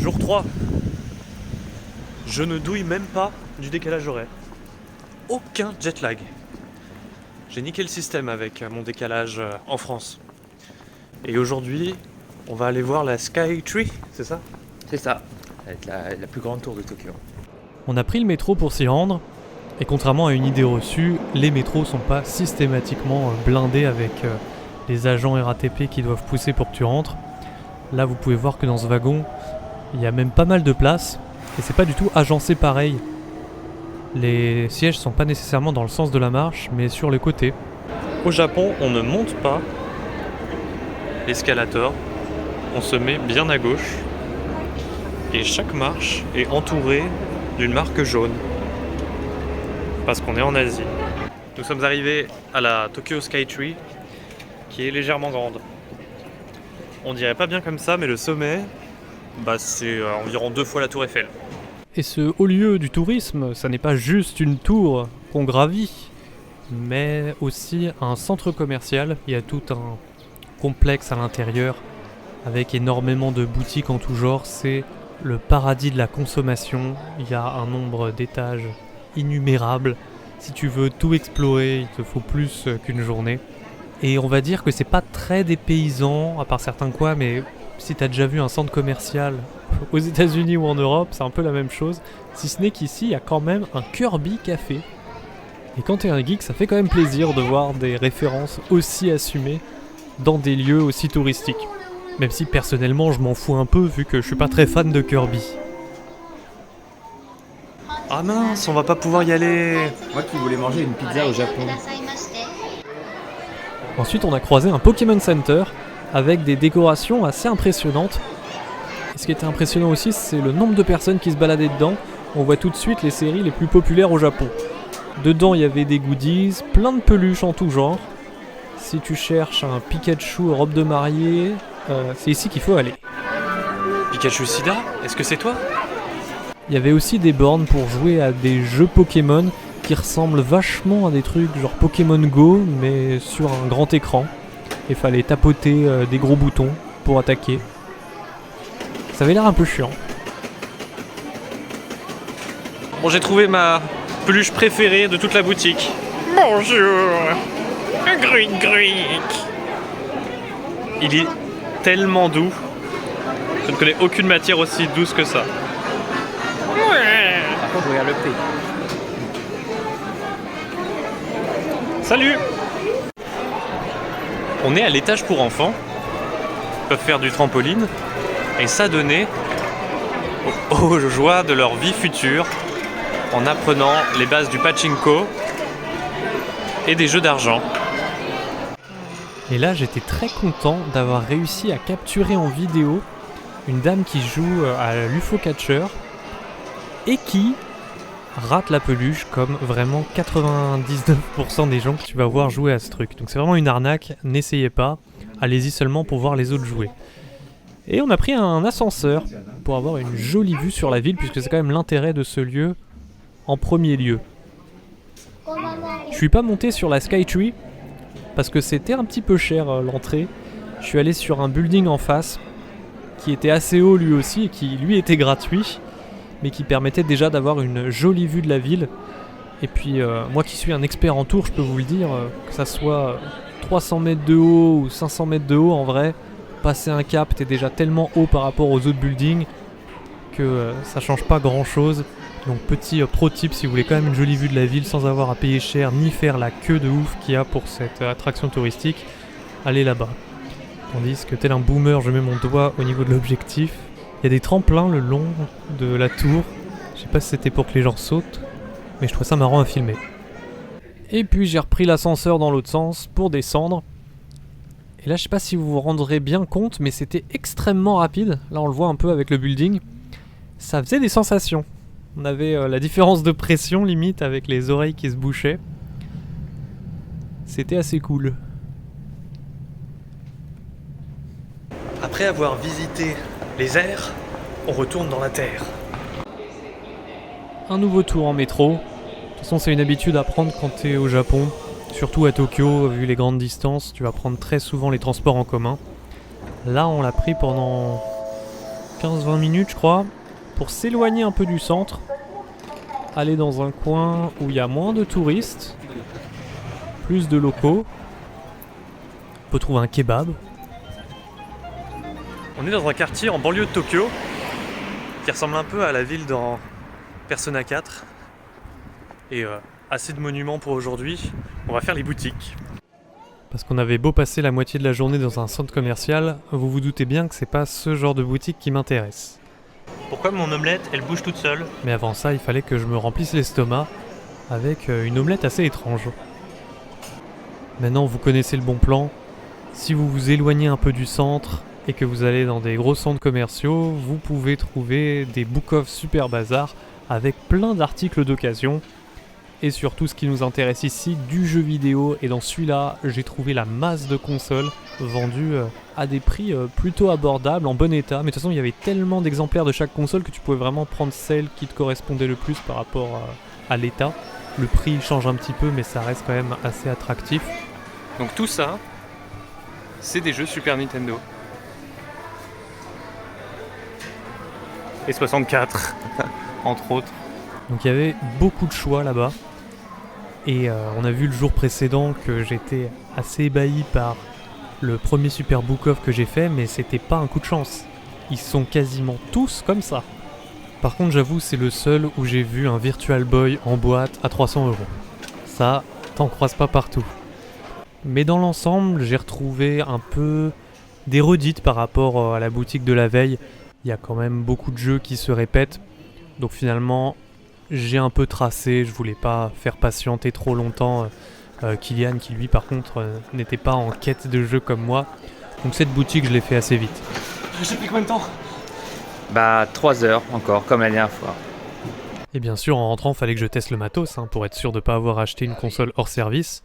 Jour 3. Je ne douille même pas du décalage horaire. Aucun jet lag. J'ai niqué le système avec mon décalage en France. Et aujourd'hui, on va aller voir la Sky Tree, c'est ça? C'est ça, avec la plus grande tour de Tokyo. On a pris le métro pour s'y rendre, et contrairement à une idée reçue, les métros sont pas systématiquement blindés avec les agents RATP qui doivent pousser pour que tu rentres. Là, vous pouvez voir que dans ce wagon, il y a même pas mal de place, et c'est pas du tout agencé pareil. Les sièges sont pas nécessairement dans le sens de la marche, mais sur les côtés. Au Japon, on ne monte pas l'escalator, on se met bien à gauche, et chaque marche est entourée d'une marque jaune, parce qu'on est en Asie. Nous sommes arrivés à la Tokyo Sky Tree, qui est légèrement grande. On dirait pas bien comme ça, mais le sommet, c'est environ 2 fois la tour Eiffel. Et ce haut lieu du tourisme, ça n'est pas juste une tour qu'on gravit, mais aussi un centre commercial. Il y a tout un complexe à l'intérieur, avec énormément de boutiques en tout genre. C'est le paradis de la consommation. Il y a un nombre d'étages innumérables. Si tu veux tout explorer, il te faut plus qu'une journée. Et on va dire que c'est pas très dépaysant, à part certains coins, mais si t'as déjà vu un centre commercial aux États-Unis ou en Europe, c'est un peu la même chose. Si ce n'est qu'ici, il y a quand même un Kirby Café. Et quand t'es un geek, ça fait quand même plaisir de voir des références aussi assumées dans des lieux aussi touristiques. Même si personnellement, je m'en fous un peu vu que je suis pas très fan de Kirby. Ah mince, on va pas pouvoir y aller. Moi qui voulais manger une pizza au Japon. Ensuite, on a croisé un Pokémon Center avec des décorations assez impressionnantes. Et ce qui était impressionnant aussi, c'est le nombre de personnes qui se baladaient dedans. On voit tout de suite les séries les plus populaires au Japon. Dedans, il y avait des goodies, plein de peluches en tout genre. Si tu cherches un Pikachu robe de mariée, c'est ici qu'il faut aller. Pikachu Sida, est-ce que c'est toi? Il y avait aussi des bornes pour jouer à des jeux Pokémon qui ressemblent vachement à des trucs genre Pokémon Go, mais sur un grand écran. Il fallait tapoter des gros boutons pour attaquer. Ça avait l'air un peu chiant. Bon, j'ai trouvé ma peluche préférée de toute la boutique. Bonjour, Gruic Gruic. Il est tellement doux. Je ne connais aucune matière aussi douce que ça. Par contre, regarde le prix. Salut! On est à l'étage pour enfants. Ils peuvent faire du trampoline et s'adonner aux joies de leur vie future en apprenant les bases du pachinko et des jeux d'argent. Et là, j'étais très content d'avoir réussi à capturer en vidéo une dame qui joue à l'UFO Catcher et qui rate la peluche comme vraiment 99% des gens que tu vas voir jouer à ce truc. Donc c'est vraiment une arnaque, n'essayez pas, allez-y seulement pour voir les autres jouer. Et on a pris un ascenseur pour avoir une jolie vue sur la ville, puisque c'est quand même l'intérêt de ce lieu en premier lieu. Je suis pas monté sur la Skytree parce que c'était un petit peu cher l'entrée. Je suis allé sur un building en face qui était assez haut lui aussi et qui lui était gratuit, mais qui permettait déjà d'avoir une jolie vue de la ville. Et puis moi qui suis un expert en tour, je peux vous le dire, que ça soit 300 mètres de haut ou 500 mètres de haut, en vrai, passer un cap, t'es déjà tellement haut par rapport aux autres buildings que ça change pas grand chose. Donc petit pro tip, si vous voulez quand même une jolie vue de la ville sans avoir à payer cher ni faire la queue de ouf qu'il y a pour cette attraction touristique, allez là-bas. Tandis que tel un boomer, je mets mon doigt au niveau de l'objectif. Il y a des tremplins le long de la tour. Je sais pas si c'était pour que les gens sautent, mais je trouve ça marrant à filmer. Et puis j'ai repris l'ascenseur dans l'autre sens pour descendre. Et là je sais pas si vous vous rendrez bien compte, mais c'était extrêmement rapide. Là on le voit un peu avec le building. Ça faisait des sensations. On avait la différence de pression limite avec les oreilles qui se bouchaient. C'était assez cool. Après avoir visité les airs, on retourne dans la terre. Un nouveau tour en métro. De toute façon c'est une habitude à prendre quand t'es au Japon. Surtout à Tokyo, vu les grandes distances, tu vas prendre très souvent les transports en commun. Là on l'a pris pendant 15-20 minutes je crois, pour s'éloigner un peu du centre, aller dans un coin où il y a moins de touristes, plus de locaux. On peut trouver un kebab. On est dans un quartier en banlieue de Tokyo qui ressemble un peu à la ville dans Persona 4. Et assez de monuments pour aujourd'hui. On va faire les boutiques. Parce qu'on avait beau passer la moitié de la journée dans un centre commercial, vous vous doutez bien que c'est pas ce genre de boutique qui m'intéresse. Pourquoi mon omelette, elle bouge toute seule? Mais avant ça, il fallait que je me remplisse l'estomac avec une omelette assez étrange. Maintenant, vous connaissez le bon plan. Si vous vous éloignez un peu du centre et que vous allez dans des gros centres commerciaux, vous pouvez trouver des book-off super bazar avec plein d'articles d'occasion. Et surtout, ce qui nous intéresse ici, du jeu vidéo. Et dans celui-là, j'ai trouvé la masse de consoles vendues à des prix plutôt abordables, en bon état. Mais de toute façon, il y avait tellement d'exemplaires de chaque console que tu pouvais vraiment prendre celle qui te correspondait le plus par rapport à l'état. Le prix change un petit peu, mais ça reste quand même assez attractif. Donc tout ça, c'est des jeux Super Nintendo. Et 64, entre autres. Donc il y avait beaucoup de choix là-bas. Et on a vu le jour précédent que j'étais assez ébahi par le premier Super Book-Off que j'ai fait, mais c'était pas un coup de chance. Ils sont quasiment tous comme ça. Par contre, j'avoue, c'est le seul où j'ai vu un Virtual Boy en boîte à 300€. Ça, t'en croises pas partout. Mais dans l'ensemble, j'ai retrouvé un peu des redites par rapport à la boutique de la veille. Il y a quand même beaucoup de jeux qui se répètent. Donc finalement, j'ai un peu tracé, je voulais pas faire patienter trop longtemps Kylian qui lui par contre n'était pas en quête de jeu comme moi. Donc cette boutique je l'ai fait assez vite. J'ai pris combien de temps? Bah 3 heures encore, comme la dernière fois. Et bien sûr en rentrant fallait que je teste le matos pour être sûr de pas avoir acheté une console hors service.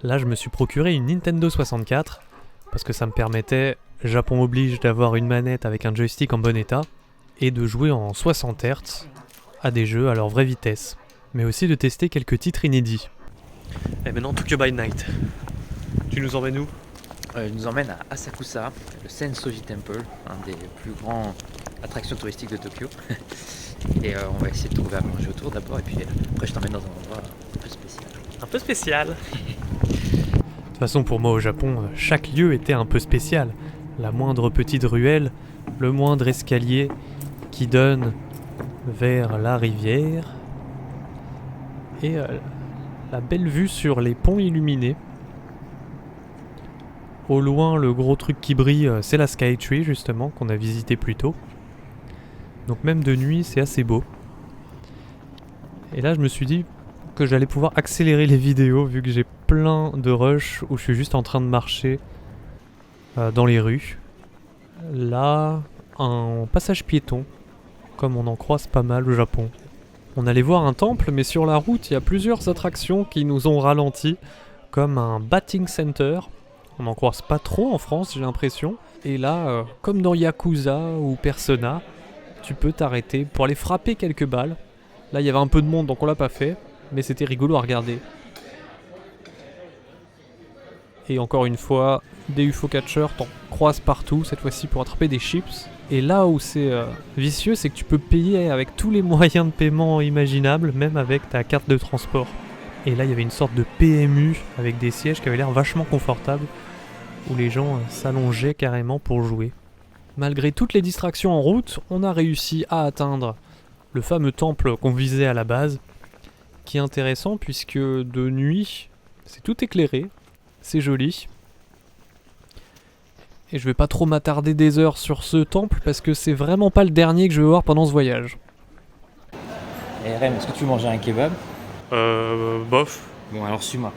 Là je me suis procuré une Nintendo 64 parce que ça me permettait, Japon oblige, d'avoir une manette avec un joystick en bon état et de jouer en 60 Hz à des jeux à leur vraie vitesse, mais aussi de tester quelques titres inédits. Et maintenant Tokyo by Night. Tu nous emmènes où? Il nous emmène à Asakusa, le Sensoji Temple, un des plus grands attractions touristiques de Tokyo. Et on va essayer de trouver à manger autour d'abord, et puis après je t'emmène dans un endroit un peu spécial. Un peu spécial. De toute façon pour moi au Japon, chaque lieu était un peu spécial. La moindre petite ruelle, le moindre escalier qui donne vers la rivière et la belle vue sur les ponts illuminés. Au loin, le gros truc qui brille, c'est la Skytree justement qu'on a visité plus tôt. Donc même de nuit, c'est assez beau. Et là, je me suis dit que j'allais pouvoir accélérer les vidéos vu que j'ai plein de rushs où je suis juste en train de marcher dans les rues. Là, un passage piéton, comme on en croise pas mal au Japon. On allait voir un temple, mais sur la route, il y a plusieurs attractions qui nous ont ralenti, comme un batting center. On n'en croise pas trop en France, j'ai l'impression. Et là, comme dans Yakuza ou Persona, tu peux t'arrêter pour aller frapper quelques balles. Là, il y avait un peu de monde, donc on l'a pas fait, mais c'était rigolo à regarder. Et encore une fois, des UFO catchers, t'en croises partout, cette fois-ci pour attraper des chips. Et là où c'est vicieux, c'est que tu peux payer avec tous les moyens de paiement imaginables, même avec ta carte de transport. Et là, il y avait une sorte de PMU avec des sièges qui avaient l'air vachement confortables, où les gens s'allongeaient carrément pour jouer. Malgré toutes les distractions en route, on a réussi à atteindre le fameux temple qu'on visait à la base, qui est intéressant puisque de nuit, c'est tout éclairé, c'est joli. Et je vais pas trop m'attarder des heures sur ce temple parce que c'est vraiment pas le dernier que je vais voir pendant ce voyage. Et Rem, est-ce que tu veux manger un kebab? Bof. Bon alors suis-moi.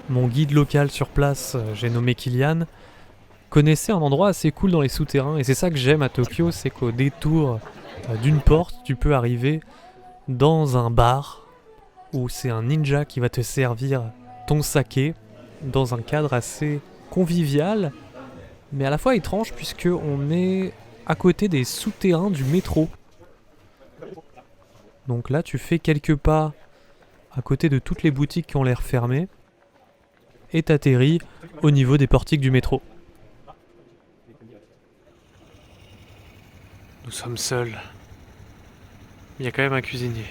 Mon guide local sur place, j'ai nommé Kylian, connaissait un endroit assez cool dans les souterrains. Et c'est ça que j'aime à Tokyo, c'est qu'au détour d'une porte, tu peux arriver dans un bar où c'est un ninja qui va te servir ton saké dans un cadre assez convivial, mais à la fois étrange puisque on est à côté des souterrains du métro. Donc là, tu fais quelques pas à côté de toutes les boutiques qui ont l'air fermées et t'atterris au niveau des portiques du métro. Nous sommes seuls. Il y a quand même un cuisinier.